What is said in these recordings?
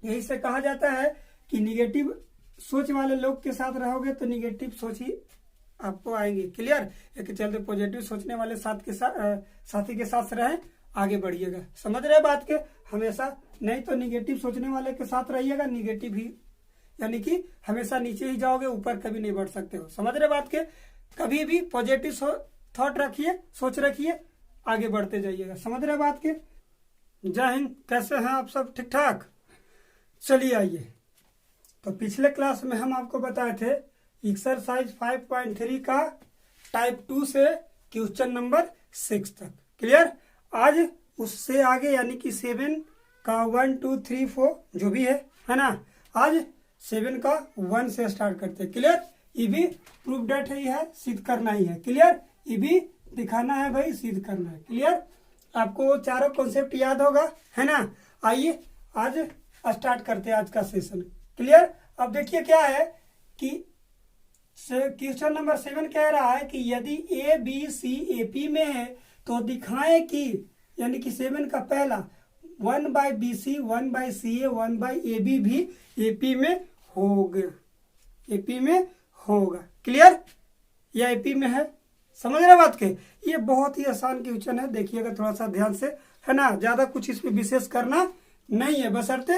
यही से कहा जाता है कि निगेटिव सोच वाले लोग के साथ रहोगे तो निगेटिव सोच ही आपको आएंगे। क्लियर? एक चलते पॉजिटिव सोचने वाले साथी के साथ रहें, आगे बढ़िएगा। समझ रहे बात के? हमेशा नहीं तो निगेटिव सोचने वाले के साथ रहिएगा, निगेटिव ही यानी कि हमेशा नीचे ही जाओगे, ऊपर कभी नहीं बढ़ सकते हो। समझ रहे बात के? कभी भी पॉजिटिव थॉट रखिए, सोच रखिए, आगे बढ़ते जाइएगा। समझ रहे बात के? जय हिंद। कैसे हैं आप सब? ठीक ठाक? चलिए आइए। तो पिछले क्लास में हम आपको बताए थे एक्सरसाइज 5.3 का टाइप 2 से क्वेश्चन नंबर 6 तक। क्लियर? आज उससे आगे यानी कि 7 का 1 2 3 4 जो भी है ना, आज 7 का 1 से स्टार्ट करते हैं। क्लियर? ये भी प्रूफ डेट ही है, सिद्ध करना ही है। क्लियर? ये भी दिखाना है भाई, सिद्ध करना है। क्लियर? आपको चारों कॉन्सेप्ट याद होगा, है ना? आइए आज स्टार्ट करते हैं आज का सेशन। क्लियर? अब देखिए क्या है कि क्वेश्चन नंबर 7 कह रहा है कि यदि ए बी सी ए पी में है तो दिखाएं कि, यानी कि 7 का पहला 1/BC 1/CA 1/AB भी AP में होगा। AP में होगा। क्लियर? या AP में है? समझ रहे बात के? ये बहुत ही आसान क्वेश्चन है, देखिएगा थोड़ा सा ध्यान से, है ना? ज्यादा कुछ इसमें विशेष करना नहीं है, बशर्ते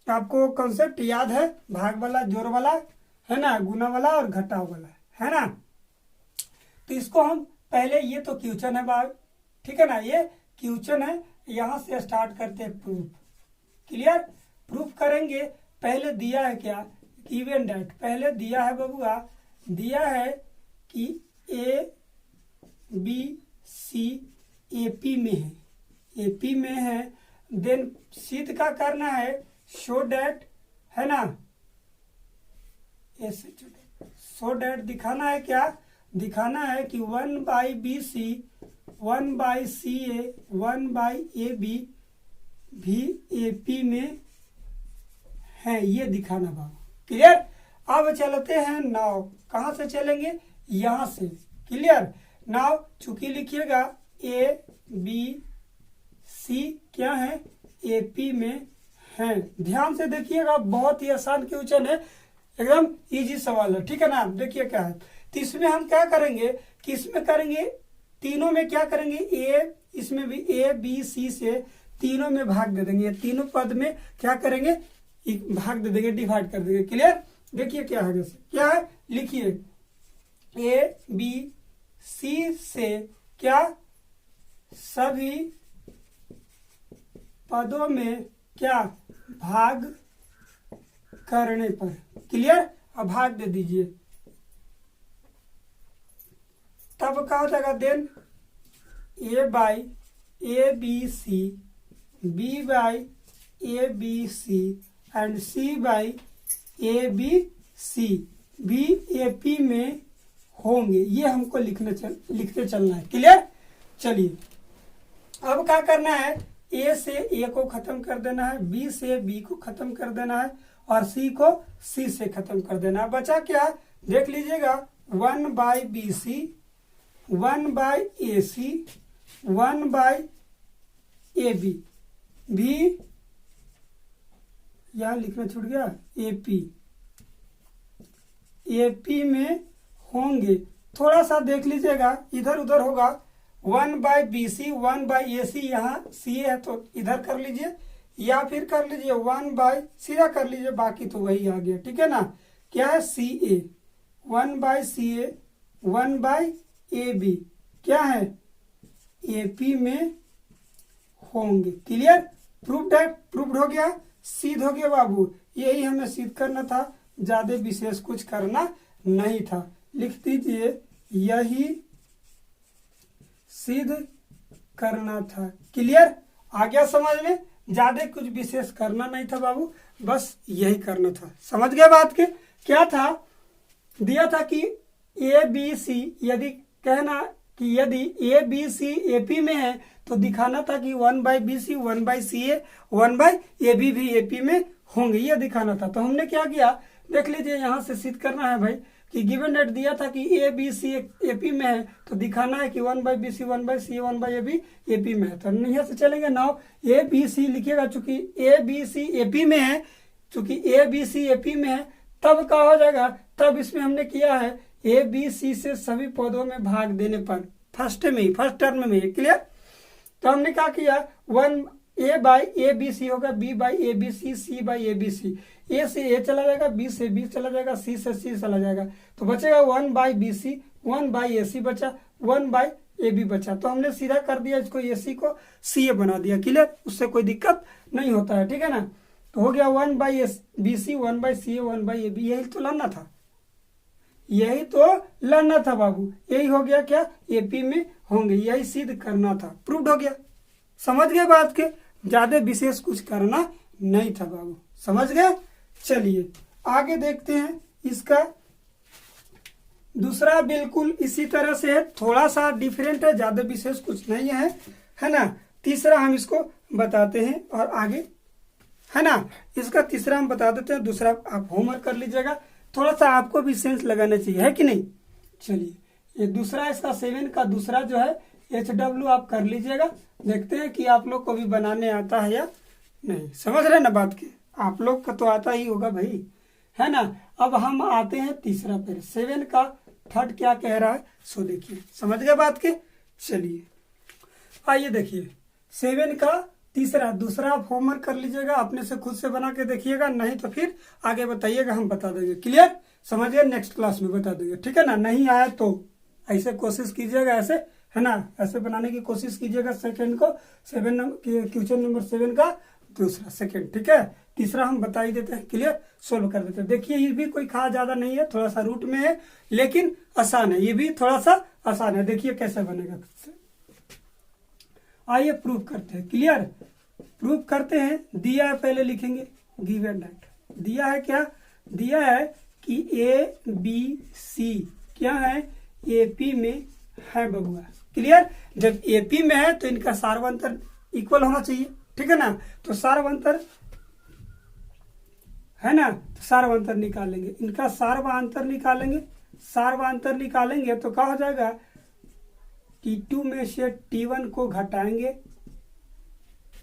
आपको कॉन्सेप्ट याद है, भाग वाला, जोर वाला, है ना, गुना वाला और घटाव वाला, है ना? तो इसको हम पहले, ये तो क्वेश्चन है बात, ठीक है ना? ये क्वेश्चन है, यहां से स्टार्ट करते हैं प्रूफ। क्लियर? प्रूफ करेंगे। पहले दिया है क्या? गिवन डेट पहले दिया है बबुआ, दिया है कि ए बी सी एपी में है, एपी में है। देन सिद्ध का करना है, शो डेट, है ना, शो डेट दिखाना है क्या? दिखाना है कि 1/BC 1/CA 1/AB भी AP में है, ये दिखाना बाबू। क्लियर? अब चलते हैं नाव। कहां से चलेंगे? यहां से। क्लियर? नाव चूंकि लिखिएगा ABC क्या है? AP में है। ध्यान से देखिएगा, बहुत ही आसान क्वेश्चन है, एकदम इजी सवाल है, ठीक है ना? देखिए क्या है। तो इसमें हम क्या करेंगे कि इसमें करेंगे, तीनों में क्या करेंगे, ए, इसमें भी A B C से तीनों में भाग दे देंगे, तीनों पद में क्या करेंगे, भाग दे देंगे, डिवाइड कर देंगे। क्लियर? देखिए क्या है, जैसे क्या है, लिखिए A B C से क्या सभी पदों में क्या भाग करने पर। क्लियर? अब भाग दे दीजिए, तब क्या हो जाएगा, then A/ABC B/ABC and C/ABC भी AP में होंगे। ये हमको लिखते चलना है। क्लियर? चलिए अब क्या करना है, A से A को खत्म कर देना है, B से B को खत्म कर देना है और C को C से खत्म कर देना है। बचा क्या? देख लीजिएगा, 1/BC 1/AC 1/AB भी, यहां लिखना छूट गया, AP में होंगे। थोड़ा सा देख लीजिएगा, इधर उधर होगा, 1/BC 1/AC, यहाँ CA है तो इधर कर लीजिए, या फिर कर लीजिए 1/ सीधा कर लीजिए, बाकी तो वही आ गया, ठीक है ना? क्या है, CA 1/CA 1/AB क्या है, AP में होंगे। क्लियर? प्रूफ्ड हो गया, सिद्ध हो गया बाबू। यही हमें सिद्ध करना था, ज्यादा विशेष कुछ करना नहीं था। लिख दीजिए, यही सिद्ध करना था। क्लियर? आ गया समझ में? ज्यादा कुछ विशेष करना नहीं था बाबू, बस यही करना था। समझ गए बात के? क्या था, दिया था कि ABC, यदि कहना कि यदि ABC AP में है तो दिखाना था कि 1/BC 1/CA 1/AB भी AP में होंगे, ये दिखाना था। तो हमने क्या किया, देख लीजिए, यहां से सिद्ध करना है भाई कि गिवन डेट दिया था कि ABC AP में है तो दिखाना है कि 1/BC 1/CA 1/AB AP में है। तो यहाँ से चलेंगे, नाउ ABC लिखिएगा, चूंकि ABC AP में है, चूंकि ए बी सी ए पी में है तब क्या हो जाएगा, तब इसमें हमने किया है ए बी सी से सभी पदों में भाग देने पर, फर्स्ट टर्म में ही। क्लियर। तो हमने क्या किया, 1 ए बाई ए बी सी होगा, B by A B C by A B C, A से ए चला जाएगा, बी से बी चला जाएगा, सी से सी चला जाएगा, तो बचेगा 1 बाई बी सी, 1 बाई ए सी बचा, 1 बाई ए बी बचा। तो हमने सीधा कर दिया इसको, ए सी को सी ए बना दिया। क्लियर, उससे कोई दिक्कत नहीं होता है। ठीक है ना। तो हो गया 1 by b c, 1 by c a, 1 by A b. यही तो लाना था, यही तो लाना था बाबू। यही हो गया क्या, एपी में होंगे, यही सिद्ध करना था, प्रूव्ड हो गया। समझ गए बात के, ज्यादा विशेष कुछ करना नहीं था बाबू, समझ गए। चलिए आगे देखते हैं। इसका दूसरा बिल्कुल इसी तरह से है, थोड़ा सा डिफरेंट है, ज्यादा विशेष कुछ नहीं है ना। तीसरा हम इसको बताते हैं और आगे, है ना। इसका तीसरा हम बता देते हैं, दूसरा आप होमवर्क कर लीजिएगा, थोड़ा सा आपको भी सेंस लगाना चाहिए, है कि नहीं। चलिए ये दूसरा, इसका 7 का दूसरा जो है HW आप कर लीजिएगा, देखते हैं कि आप लोग को भी बनाने आता है या नहीं। समझ रहे ना बात के, आप लोग को तो आता ही होगा भाई, है ना। अब हम आते हैं तीसरा पर, 7 का थर्ड क्या कह रहा है सो देखिए, समझ गए बात के। चलिए आइए देखिए 7 का तीसरा, दूसरा आप होमवर्क कर लीजिएगा, अपने से खुद से बना के देखिएगा, नहीं तो फिर आगे बताइएगा, हम बता देंगे। क्लियर, समझिए, नेक्स्ट क्लास में बता देंगे। ठीक है ना। नहीं आया तो ऐसे कोशिश कीजिएगा, ऐसे, है ना, ऐसे बनाने की कोशिश कीजिएगा। सेकंड को 7 नंबर, क्वेश्चन नंबर 7 का दूसरा सेकंड। ठीक है, तीसरा हम बता ही देते हैं। क्लियर, सोल्व कर देते हैं। देखिए ये भी कोई खास ज्यादा नहीं है, थोड़ा सा रूट में है लेकिन आसान है, ये भी थोड़ा सा आसान है। देखिए कैसे बनेगा, आइए प्रूव करते हैं। क्लियर, प्रूव करते हैं। दिया है, पहले लिखेंगे गिवन दैट, दिया है क्या, दिया है कि ए बी सी क्या है, एपी में है बबुआ। क्लियर, जब एपी में है तो इनका सार्वंतर इक्वल होना चाहिए। ठीक है ना। तो सार्वंतर है ना, तो सार्वंतर निकालेंगे, इनका सार्वांतर निकालेंगे। सार्वांतर निकालेंगे तो क्या हो जाएगा, T2 में से T1 को घटाएंगे,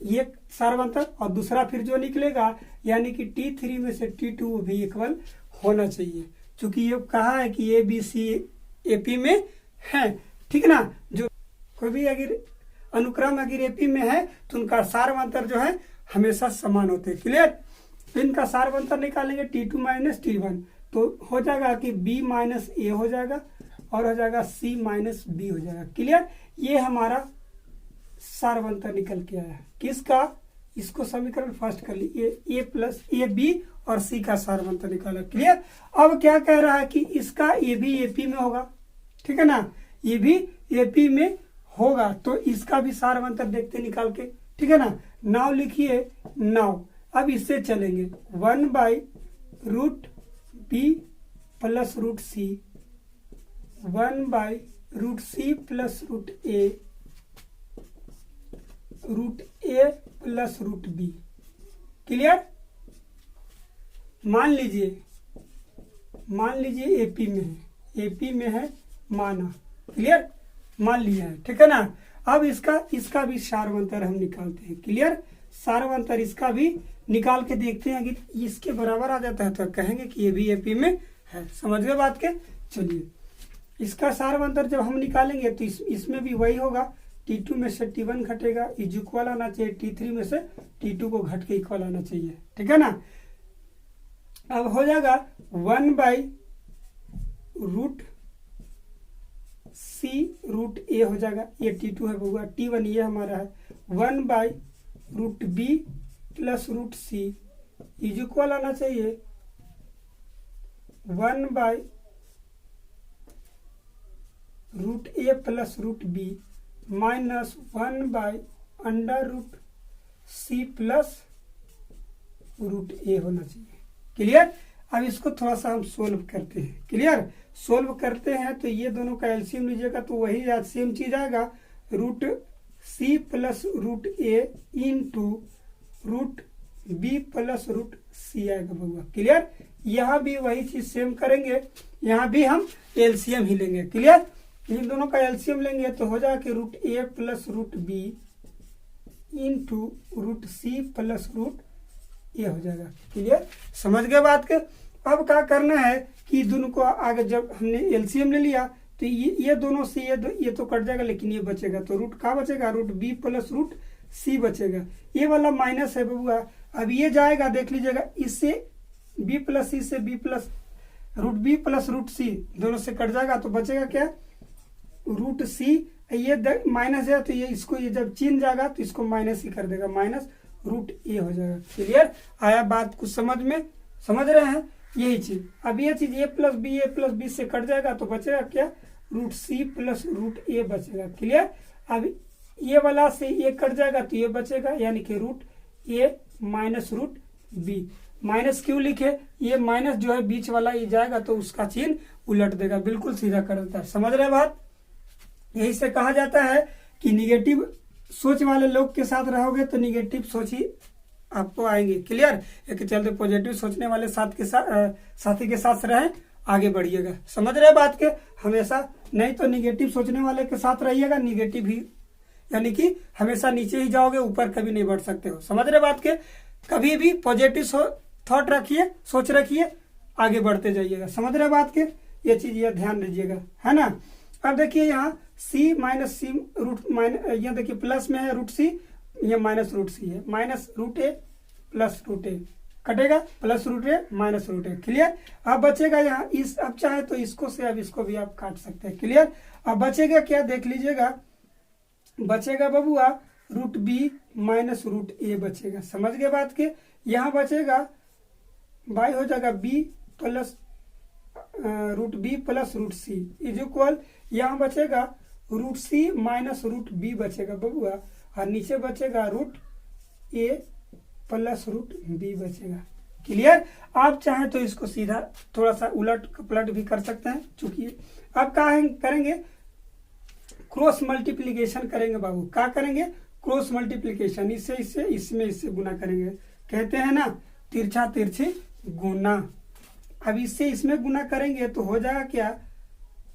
ये सार्वंतर, और दूसरा फिर जो निकलेगा यानी कि T3 में से T2 भी इक्वल होना चाहिए, क्योंकि ये कहा है कि ए बी सी एपी में है। ठीक है ना। जो कोई भी अगर अनुक्रम अगर एपी में है तो उनका सार्वंतर जो है हमेशा समान होते हैं। क्लियर, तो इनका सार्वंतर निकालेंगे T2 माइनस T1, तो हो जाएगा कि B माइनस ए हो जाएगा और हो जाएगा C माइनस बी हो जाएगा। क्लियर, ये हमारा सार्वंतर निकल के आया। किसका, इसको समीकरण फर्स्ट कर लीजिए, ए प्लस ए बी और सी का सार्वंतर निकाला। क्लियर, अब क्या कह रहा है कि इसका ए भी एपी में होगा। ठीक है ना, ये भी एपी में होगा, तो इसका भी सार्वंतर देखते निकाल के। ठीक है ना। नाउ लिखिए, नाउ अब इससे चलेंगे 1 by root B plus root c, 1 by root C plus root A plus root b. Clear, मान लीजिए एपी में है, एपी में है माना। क्लियर, मान लिया है। ठीक है ना। अब इसका भी सार्वंतर हम निकालते हैं। क्लियर, सार्वंतर इसका भी निकाल के देखते हैं, अगर इसके बराबर आ जाता है तो कहेंगे कि ये भी एपी में है। समझ गए बात के। चलिए इसका सार्वंतर जब हम निकालेंगे तो इसमें भी वही होगा, T2 में से T1 घटेगा, इज इक्वल आना चाहिए, T3 में से T2 को घट के इक्वल आना चाहिए। ठीक है ना। अब हो जाएगा 1 by root C root A हो जाएगा, ये T2 है बउआ, T1 ये हमारा है, 1 by root B plus root C is equal आना चाहिए 1 by root A plus root B minus 1 by under root C plus root A होना चाहिए। क्लियर, अब इसको थोड़ा सा हम सोल्व करते हैं। क्लियर, सोल्व करते हैं तो ये दोनों का एलसीएम लीजिएगा तो वही सेम चीज आएगा, root C plus root A into root B plus root C आएगा बउआ। क्लियर, यहाँ भी वही चीज सेम करेंगे, यहाँ भी हम एलसीएम ही लेंगे। क्लियर, इन दोनों का एलसीएम लेंगे तो हो जाएगा कि root A plus root B into root C plus root A हो जाएगा। क्लियर, समझ गए बात के। अब क्या करना है कि दोनों को आगे जब हमने एलसीएम ले लिया तो ये दोनों से ये तो कट जाएगा, लेकिन ये बचेगा तो रूट क्या बचेगा, रूट बी प्लस रूट सी बचेगा। ये वाला माइनस है बबुआ, अब ये जाएगा देख लीजिएगा, इससे बी प्लस सी से रूट बी प्लस रूट सी दोनों से कट जाएगा तो बचेगा क्या, रूट सी। ये माइनस है तो ये इसको ये जब चिन्ह जाएगा तो इसको माइनस ही कर देगा, माइनस रूट ए हो जाएगा। क्लियर, आया बात कुछ समझ में, समझ रहे हैं यही चीज। अब ये चीज ए प्लस बी से कट जाएगा तो बचेगा क्या, रूट सी प्लस रूट ए बचेगा। क्लियर, अब ये वाला से ये कट जाएगा तो ये बचेगा, यानी कि रूट ए माइनस रूट बी। माइनस क्यों लिखे, ये माइनस जो है बीच वाला ये जाएगा तो उसका चिन्ह उलट देगा, बिल्कुल सीधा कर देता है। समझ रहे बात, यही से कहा जाता है कि निगेटिव सोच वाले लोग के साथ रहोगे तो निगेटिव सोच ही आपको आएंगे। क्लियर, एक चलते पॉजिटिव सोचने वाले साथी के साथ रहें, आगे बढ़िएगा। समझ रहे बात के, हमेशा नहीं तो निगेटिव सोचने वाले के साथ रहिएगा, निगेटिव ही यानी कि हमेशा नीचे ही जाओगे, ऊपर कभी नहीं बढ़ सकते हो। समझ रहे बात के, कभी भी पॉजिटिव थॉट रखिए, सोच रखिए, आगे बढ़ते जाइएगा। समझ रहे बात के, ये चीज ये ध्यान दीजिएगा, है ना। अब देखिए यहाँ सी माइनस सी रूट यहाँ देखिए प्लस में है रूट सी, ये माइनस रूट सी है, माइनस रूट ए प्लस रूट ए कटेगा, प्लस रूट ए माइनस रूट ए। क्लियर, अब बचेगा यहाँ इस, अब चाहे तो इसको से अब इसको भी आप काट सकते हैं। क्लियर, अब बचेगा क्या देख लीजिएगा, बचेगा बबुआ रूट बी माइनस रूट ए बचेगा। समझ गए बात के, यहाँ बचेगा बाई हो जाएगा b plus root B plus root C is equal, यहाँ बचेगा root c minus root b बचेगा बबुआ, और नीचे बचेगा रूट ए प्लस रूट बी बचेगा। क्लियर, आप चाहें तो इसको सीधा थोड़ा सा उलट पलट भी कर सकते हैं। चूंकि अब क्या करेंगे, क्रॉस मल्टीप्लीकेशन करेंगे बाबू। क्या करेंगे, क्रॉस मल्टीप्लीकेशन, इससे इससे इसमें इससे गुना करेंगे, कहते हैं ना तिरछा तिरछी गुना। अब इससे इसमें गुना करेंगे तो हो जाएगा क्या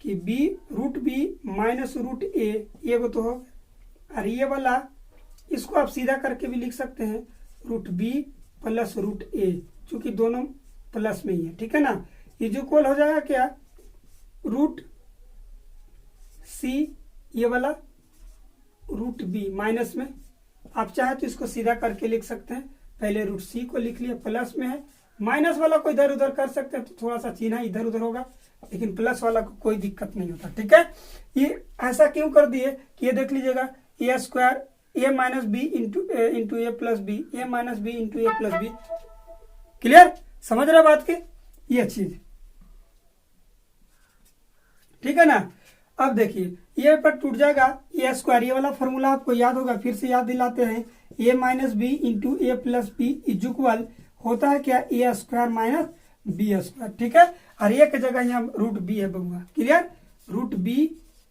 कि B root B minus root A, ये वो तो हो, और ये वाला इसको आप सीधा करके भी लिख सकते हैं, रूट बी प्लस रूट ए, चूंकि दोनों प्लस में ही है, ठीक है ना। इज इक्वल हो जाएगा क्या, रूट सी ये वाला रूट बी माइनस में, आप चाहे तो इसको सीधा करके लिख सकते हैं। पहले रूट सी को लिख लिया, प्लस में है, माइनस वाला को इधर उधर कर सकते हैं तो थोड़ा सा चिन्ह इधर उधर होगा, लेकिन प्लस वाला को कोई दिक्कत नहीं होता। ठीक है, ये ऐसा क्यों कर दिए कि ये देख लीजिएगा, ए square A minus B into A plus B, A minus B into A plus B. Clear, समझ रहे बात के, ये चीज ठीक है ना। अब देखिए ये पर टूट जाएगा, ए स्क्वायर, ये वाला फॉर्मूला आपको याद होगा, फिर से याद दिलाते हैं, A minus B into A plus B is equal होता है क्या, A square minus B square. ठीक है, और एक जगह यहाँ रूट बी है बबुआ। क्लियर, रूट बी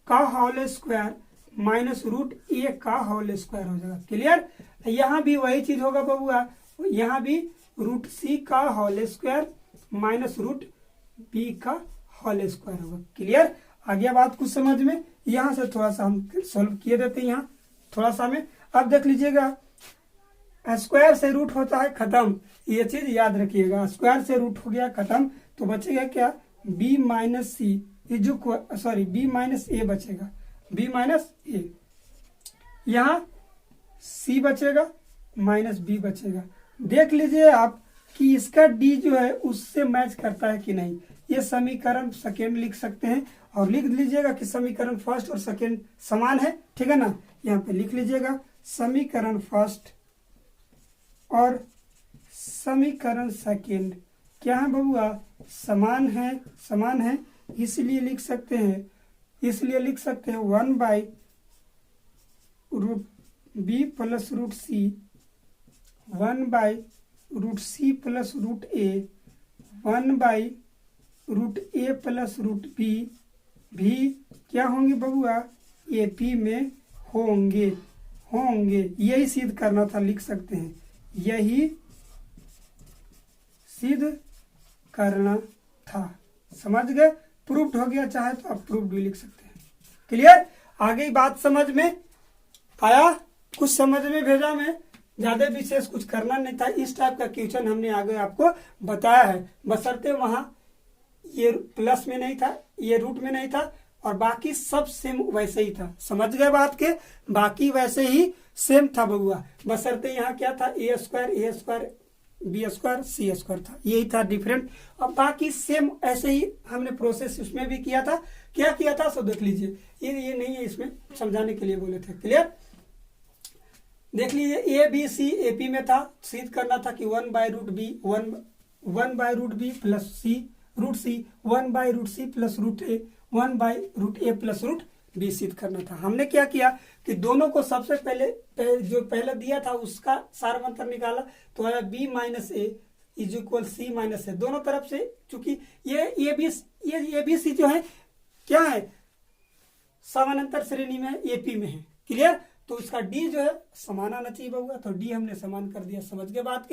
का होल स्क्वायर माइनस रूट ए का होल स्क्वायर हो जाएगा। क्लियर, यहाँ भी वही चीज होगा बबुआ, यहाँ भी रूट सी का whole square minus root b का होल स्क्वायर होगा। क्लियर, आ गया बात कुछ समझ में। यहाँ से थोड़ा सा हम सोल्व किए देते हैं, यहाँ थोड़ा सा में। अब देख लीजिएगा, स्क्वायर से रूट होता है खत्म, ये चीज याद रखिएगा, स्क्वायर से रूट हो गया खत्म, तो बचेगा क्या, B minus C is equal, sorry B minus A बचेगा, बी माइनस ए, यहाँ सी बचेगा माइनस बी बचेगा। देख लीजिए आप कि इसका डी जो है उससे मैच करता है कि नहीं। ये समीकरण सेकेंड लिख सकते हैं, और लिख लीजिएगा कि समीकरण फर्स्ट और सेकेंड समान है। ठीक है ना, यहाँ पे लिख लीजिएगा समीकरण फर्स्ट और समीकरण सेकेंड क्या है बबुआ, समान है, समान है, इसलिए लिख सकते हैं, इसलिए लिख सकते हैं 1 by root B plus root c, 1 by root C plus root a, 1 by root A plus root b भी क्या होंगे बबुआ, ए पी में होंगे, होंगे। यही सिद्ध करना था, लिख सकते हैं यही सिद्ध करना था। समझ गए, प्रूफ्ड हो गया, चाहे तो आप प्रूफ्ड भी लिख सकते हैं। क्लियर, आगे बात समझ में आया, कुछ समझ में भेजा मैं, ज्यादा विशेष कुछ करना नहीं था। इस टाइप का क्वेश्चन हमने आगे आपको बताया है, बशर्ते वहां ये प्लस में नहीं था, ये रूट में नहीं था, और बाकी सब सेम वैसे ही था। समझ गए बात के, बाकी वैसे ही सेम था बउआ, बशर्ते यहाँ क्या था, ए स्क्वायर बी स्क्वायर सी स्क्वायर था, यही था डिफरेंट। और बाकी सेम ऐसे ही हमने प्रोसेस उसमें भी किया था। क्या किया था सो देख लीजिए, ये नहीं है, इसमें समझाने के लिए बोले थे। क्लियर, देख लीजिए, ए बी सी एपी में था, सिद्ध करना था कि 1/√b 1/√b प्लस सी रूट सी 1/√c प्लस रूट ए 1/√a प्लस रूट बी सिद्ध करना था। हमने क्या किया कि दोनों को सबसे पहले जो पहले दिया था उसका सारमंतर निकाला, तो आया b minus A is equal C minus A. दोनों तरफ से, चूंकि ये बी सी जो है क्या है, समानांतर श्रेणी में एपी में है। क्लियर, तो उसका डी जो है समान आना चाहिए बउआ, तो डी हमने समान कर दिया। समझ गए बात।